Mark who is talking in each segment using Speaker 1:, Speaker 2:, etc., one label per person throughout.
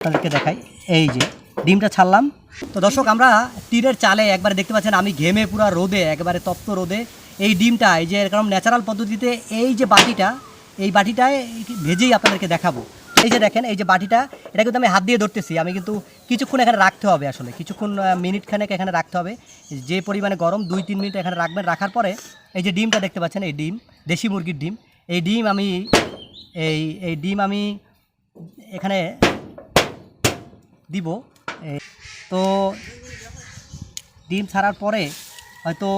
Speaker 1: আপনাদেরকে দেখাই, এই যে ডিমটা ছাড়লাম। তো দর্শক, আমরা টিনের চালে একবারে দেখতে পাচ্ছেন আমি ঘেমে পুরো রোদে, একেবারে তপ্ত রোদে এই ডিমটা, এই যে এরকম ন্যাচারাল পদ্ধতিতে এই যে বাটিটা, এই বাটিটায় ভেজেই আপনাদেরকে দেখাবো। এই যে দেখেন, এই যে বাটিটা, এটা কিন্তু আমি হাত দিয়ে ধরতেছি। আমি কিন্তু কিছুক্ষণ এখানে রাখতে হবে, আসলে কিছুক্ষণ মিনিট খানেক এখানে রাখতে হবে। যে পরিমাণে গরম, 2-3 মিনিট এখানে রাখবেন। রাখার পরে এই যে ডিমটা দেখতে পাচ্ছেন, এই ডিম দেশি মুরগির ডিম, এই ডিম আমি এই ডিম আমি এখানে দিব। তো ডিম ছাড়ার পরে হয়তো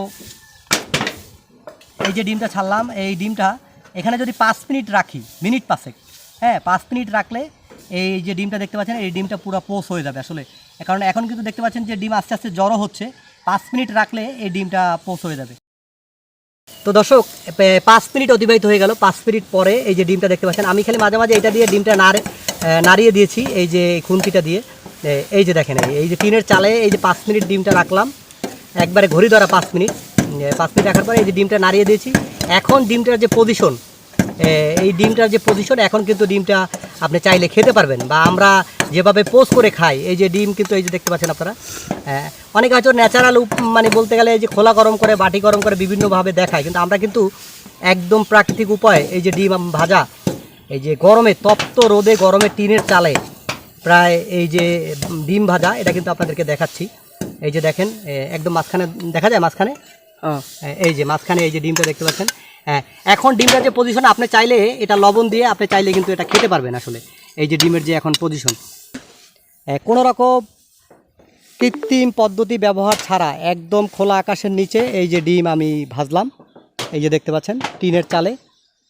Speaker 1: এই যে ডিমটা ছাড়লাম, এই ডিমটা এখানে যদি 5 মিনিট রাখি, মিনিট 5, হ্যাঁ 5 মিনিট রাখলে এই যে ডিমটা দেখতে পাচ্ছেন, এই ডিমটা পুরো পোষ হয়ে যাবে আসলে। কারণ এখন কিন্তু দেখতে পাচ্ছেন যে ডিম আস্তে আস্তে জড়ো হচ্ছে। 5 মিনিট রাখলে এই ডিমটা পোষ হয়ে যাবে। তো দর্শক, 5 মিনিট অতিবাহিত হয়ে গেল। 5 মিনিট পরে এই যে ডিমটা দেখতে পাচ্ছেন, আমি খালি মাঝে মাঝে এটা দিয়ে ডিমটা নাড়িয়ে দিয়েছি, এই যে খুন্তিটা দিয়ে। এই যে দেখেন, এই যে টিনের চালে এই যে 5 মিনিট ডিমটা রাখলাম, একবারে ঘড়ি ধরা 5 মিনিট। 5 মিনিট রাখার পরে এই যে ডিমটা নাড়িয়ে দিয়েছি। এখন ডিমটার যে পজিশন, এই ডিমটার যে পজিশন, এখন কিন্তু ডিমটা আপনি চাইলে খেতে পারবেন, বা আমরা যেভাবে পোস্ট করে খাই, এই যে ডিম কিন্তু এই যে দেখতে পাচ্ছেন আপনারা। অনেকে হয়তো ন্যাচারাল মানে বলতে গেলে এই যে খোলা গরম করে, বাটি গরম করে বিভিন্নভাবে দেখায়, কিন্তু আমরা কিন্তু একদম প্রাকৃতিক উপায়ে এই যে ডিম ভাজা, এই যে গরমে তপ্ত রোদে গরমে টিনের চালে প্রায় এই যে ডিম ভাজা, এটা কিন্তু আপনাদেরকে দেখাচ্ছি। এই যে দেখেন, একদম মাঝখানে দেখা যায়, মাঝখানে এই যে মাঝখানে এই যে ডিমটা দেখতে পাচ্ছেন। এখন ডিমটার যে পজিশন, আপনি চাইলে এটা লবণ দিয়ে আপনি চাইলে কিন্তু এটা খেতে পারবেন আসলে। এই যে ডিমের যে এখন পজিশন, কোনো রকম কৃত্রিম পদ্ধতি ব্যবহার ছাড়া একদম খোলা আকাশের নিচে এই যে ডিম আমি ভাজলাম, এই যে দেখতে পাচ্ছেন টিনের চালে।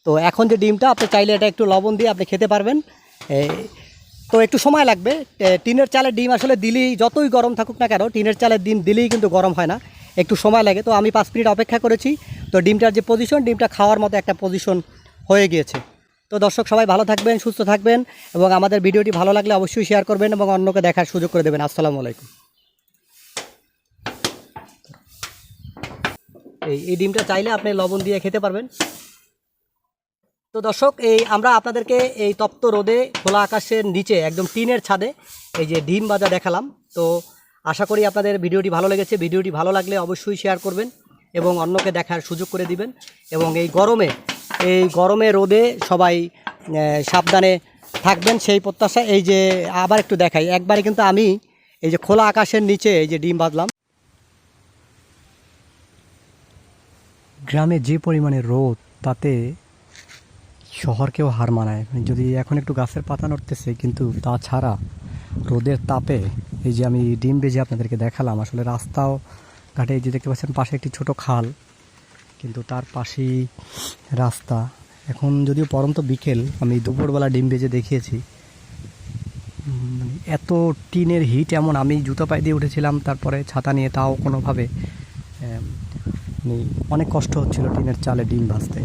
Speaker 1: তো এখন যে ডিমটা আপনি চাইলে এটা একটু লবণ দিয়ে আপনি খেতে পারবেন। তো একটু সময় লাগবে। টিনের চালের ডিম আসলে দিলেই, যতই গরম থাকুক না কেন, টিনের চালের ডিম দিলেই কিন্তু গরম হয় না, একটু সময় লাগে। তো আমি 5 মিনিট অপেক্ষা করেছি। তো ডিমটার যে পজিশন, ডিমটা খাওয়ার মতো একটা পজিশন হয়ে গিয়েছে। তো দর্শক, সবাই ভালো থাকবেন, সুস্থ থাকবেন, এবং আমাদের ভিডিওটি ভালো লাগলে অবশ্যই শেয়ার করবেন এবং অন্যকে দেখার সুযোগ করে দেবেন। আসসালামু আলাইকুম। এই ডিমটা চাইলে আপনি লবণ দিয়ে খেতে পারবেন। তো দর্শক, আমরা আপনাদেরকে এই তপ্ত রোদে খোলা আকাশের নিচে একদম টিনের ছাদে এই যে ডিম ভাজা দেখালাম। তো আশা করি আপনাদের ভিডিওটি ভালো লেগেছে। ভিডিওটি ভালো লাগলে অবশ্যই শেয়ার করবেন এবং অন্যকে দেখার সুযোগ করে দিবেন। এবং এই গরমে রোদে সবাই সাবধানে থাকবেন, সেই প্রত্যাশা। এই যে আবার একটু দেখাই, একবারে কিন্তু আমি এই যে খোলা আকাশের নিচে এই যে ডিম ভাজলাম। গ্রামে যে পরিমাণে রোদ, তাতে শহরকেও হার মানায়। যদি এখন একটু গাছের পাতা নড়তেছে, কিন্তু তাছাড়া রোদের তাপে এই যে আমি ডিম ভেজে আপনাদেরকে দেখালাম, আসলে রাস্তাও ঘাটে এই যে দেখতে পাচ্ছেন পাশে একটি ছোট খাল, কিন্তু তার পাশেই রাস্তা। এখন যদিও পরন্ত বিকেল, আমি দুপুরবেলা ডিম ভেজে দেখিয়েছি। এত টিনের হিট, এমন আমি জুতো পায়ে দিয়ে উঠেছিলাম, তারপরে ছাতা নিয়ে, তাও কোনোভাবে অনেক কষ্ট হচ্ছিল টিনের চালে ডিম ভাজতে।